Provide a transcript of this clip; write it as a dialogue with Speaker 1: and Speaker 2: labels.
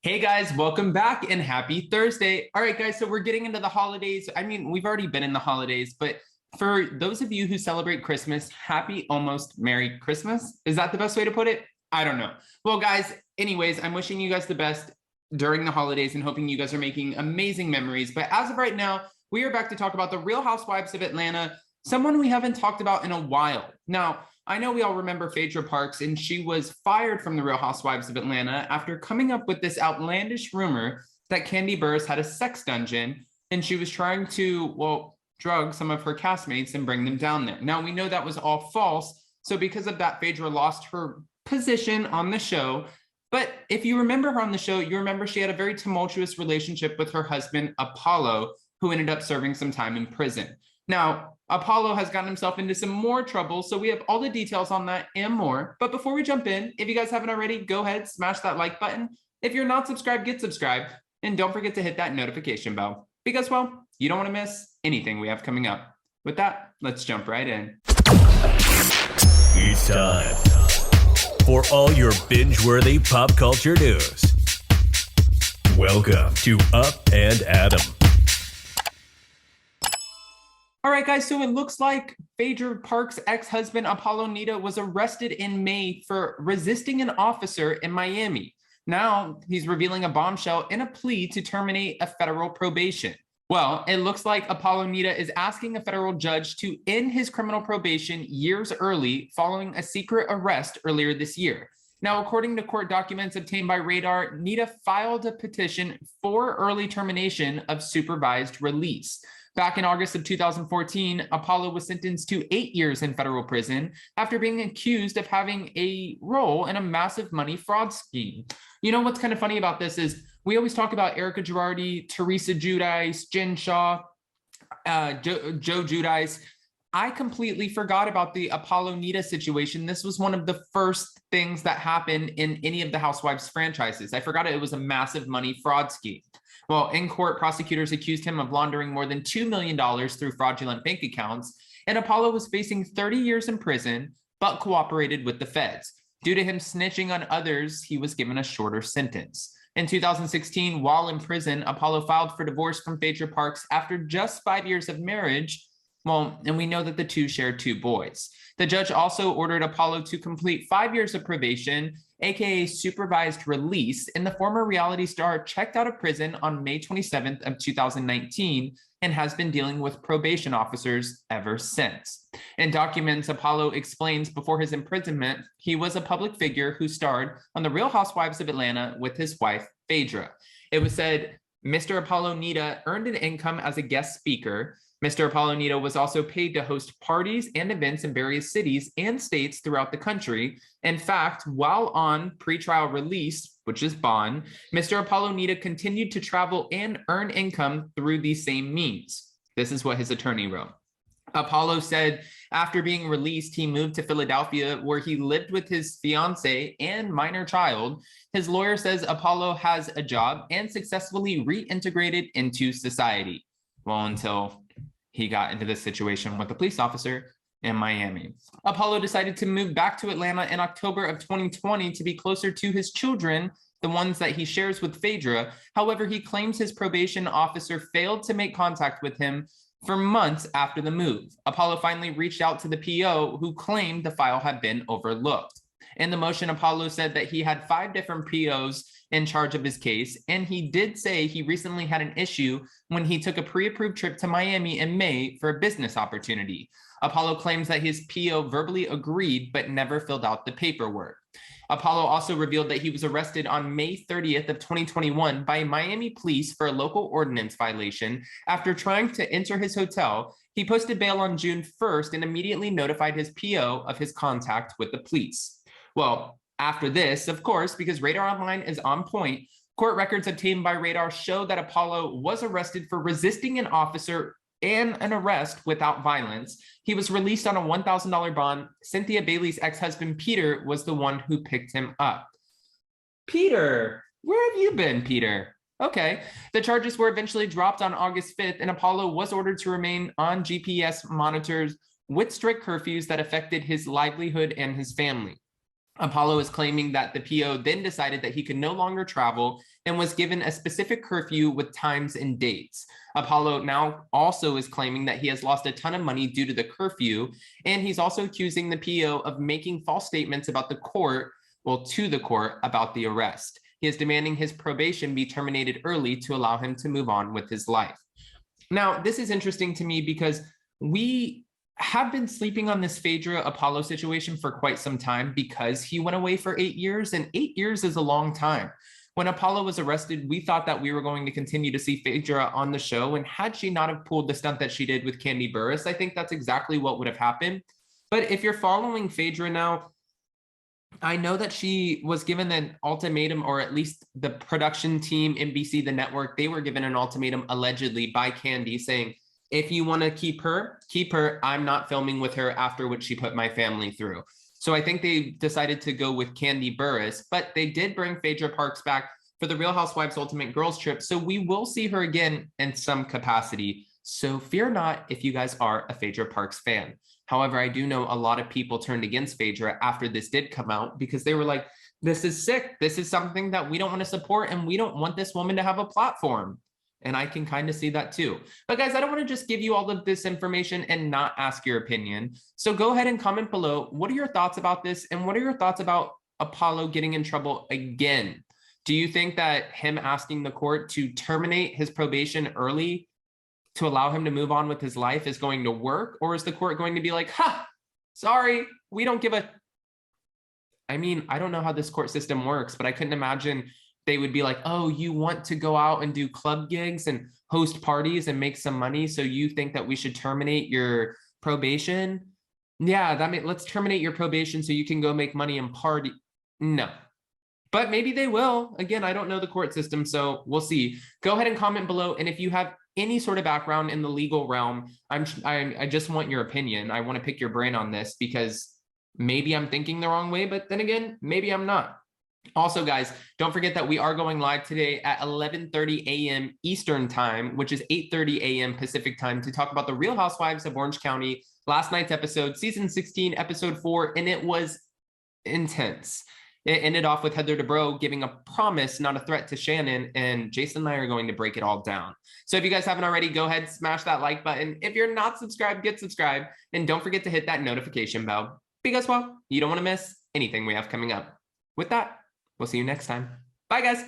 Speaker 1: Hey guys, welcome back and happy Thursday. All right, guys, so we're getting into the holidays. I mean, we've already been in the holidays, but for those of you who celebrate Christmas, happy almost Merry Christmas. Is that the best way to put it? I don't know. Well, guys, anyways, I'm wishing you guys the best during the holidays and hoping you guys are making amazing memories. But as of right now, we are back to talk about the Real Housewives of Atlanta, someone we haven't talked about in a while. Now, I know we all remember Phaedra Parks, and she was fired from the Real Housewives of Atlanta after coming up with this outlandish rumor that Kandi Burruss had a sex dungeon, and she was trying to, well, drug some of her castmates and bring them down there. Now, we know that was all false, so because of that, Phaedra lost her position on the show. But if you remember her on the show, you remember she had a very tumultuous relationship with her husband, Apollo, who ended up serving some time in prison. Now, Apollo has gotten himself into some more trouble, so we have all the details on that and more. But before we jump in, if you guys haven't already, go ahead, smash that like button. If you're not subscribed, get subscribed. And don't forget to hit that notification bell because, well, you don't want to miss anything we have coming up. With that, let's jump right in.
Speaker 2: It's time for all your binge-worthy pop culture news. Welcome to Up and Adam.
Speaker 1: All right, guys, so it looks like Phaedra Parks' ex-husband, Apollo Nita, was arrested in May for resisting an officer in Miami. Now he's revealing a bombshell in a plea to terminate a federal probation. Well, it looks like Apollo Nita is asking a federal judge to end his criminal probation years early following a secret arrest earlier this year. Now, according to court documents obtained by Radar, Nita filed a petition for early termination of supervised release. Back in August of 2014, Apollo was sentenced to 8 years in federal prison after being accused of having a role in a massive money fraud scheme. You know what's kind of funny about this is we always talk about Erica Girardi, Teresa Giudice, Jen Shaw, Joe Giudice. I completely forgot about the Apollo Nita situation. This was one of the first things that happened in any of the Housewives franchises. I forgot it was a massive money fraud scheme. Well, in court, prosecutors accused him of laundering more than $2 million through fraudulent bank accounts, and Apollo was facing 30 years in prison, but cooperated with the feds. Due to him snitching on others, he was given a shorter sentence. In 2016, while in prison, Apollo filed for divorce from Phaedra Parks after just 5 years of marriage. Well, and we know that the two shared 2 boys. The judge also ordered Apollo to complete 5 years of probation, aka supervised release, and the former reality star checked out of prison on May 27th of 2019 and has been dealing with probation officers ever since. In documents, Apollo explains before his imprisonment, he was a public figure who starred on The Real Housewives of Atlanta with his wife, Phaedra. It was said Mr. Apollo Nita earned an income as a guest speaker. Mr. Apollo Nita was also paid to host parties and events in various cities and states throughout the country. In fact, while on pretrial release, which is bond, Mr. Apollo Nita continued to travel and earn income through these same means. This is what his attorney wrote. Apollo said after being released, he moved to Philadelphia where he lived with his fiance and minor child. His lawyer says Apollo has a job and successfully reintegrated into society. Well, until he got into this situation with a police officer in Miami. Apollo decided to move back to Atlanta in October of 2020 to be closer to his children, the ones that he shares with Phaedra. However, he claims his probation officer failed to make contact with him for months after the move. Apollo finally reached out to the PO, who claimed the file had been overlooked. In the motion, Apollo said that he had 5 different POs in charge of his case, and he did say he recently had an issue when he took a pre-approved trip to Miami in May for a business opportunity. Apollo claims that his PO verbally agreed but never filled out the paperwork. Apollo also revealed that he was arrested on May 30th of 2021 by Miami police for a local ordinance violation after trying to enter his hotel. He posted bail on June 1st and immediately notified his PO of his contact with the police. Well, after this, of course, because Radar Online is on point, court records obtained by Radar show that Apollo was arrested for resisting an officer and an arrest without violence. He was released on a $1,000 bond. Cynthia Bailey's ex-husband, Peter, was the one who picked him up. Peter, where have you been, Peter? Okay. The charges were eventually dropped on August 5th, and Apollo was ordered to remain on GPS monitors with strict curfews that affected his livelihood and his family. Apollo is claiming that the PO then decided that he could no longer travel and was given a specific curfew with times and dates. Apollo now also is claiming that he has lost a ton of money due to the curfew, and he's also accusing the PO of making false statements about the court, well, to the court about the arrest. He is demanding his probation be terminated early to allow him to move on with his life. Now, this is interesting to me because we have been sleeping on this Phaedra Apollo situation for quite some time because he went away for 8 years, and 8 years is a long time. When Apollo was arrested, we thought that we were going to continue to see Phaedra on the show, and had she not have pulled the stunt that she did with Kandi Burruss, I think that's exactly what would have happened. But if you're following Phaedra now, I know that she was given an ultimatum, or at least the production team, NBC, the network, they were given an ultimatum allegedly by Kandi saying, if you want to keep her, keep her. I'm not filming with her after what she put my family through. So I think they decided to go with Kandi Burruss, but they did bring Phaedra Parks back for the Real Housewives Ultimate Girls Trip. So we will see her again in some capacity. So fear not if you guys are a Phaedra Parks fan. However, I do know a lot of people turned against Phaedra after this did come out because they were like, this is sick. This is something that we don't want to support, and we don't want this woman to have a platform. And I can kind of see that too. But guys, I don't want to just give you all of this information and not ask your opinion. So go ahead and comment below. What are your thoughts about this? And what are your thoughts about Apollo getting in trouble again? Do you think that him asking the court to terminate his probation early to allow him to move on with his life is going to work? Or is the court going to be like, ha, sorry, we don't give a... I mean, I don't know how this court system works, but I couldn't imagine they would be like, oh, you want to go out and do club gigs and host parties and make some money, so you think that we should terminate your probation? Yeah, let's terminate your probation so you can go make money and party. No. But maybe they will. Again, I don't know the court system, so we'll see. Go ahead and comment below. And if you have any sort of background in the legal realm, I just want your opinion. I want to pick your brain on this because maybe I'm thinking the wrong way, but then again, maybe I'm not. Also, guys, don't forget that we are going live today at 11:30 a.m. Eastern time, which is 8:30 a.m. Pacific time, to talk about the Real Housewives of Orange County, last night's episode, season 16, episode 4, and it was intense. It ended off with Heather Dubrow giving a promise, not a threat, to Shannon, and Jason and I are going to break it all down. So if you guys haven't already, go ahead, smash that like button. If you're not subscribed, get subscribed, and don't forget to hit that notification bell because, well, you don't want to miss anything we have coming up. With that, we'll see you next time. Bye, guys.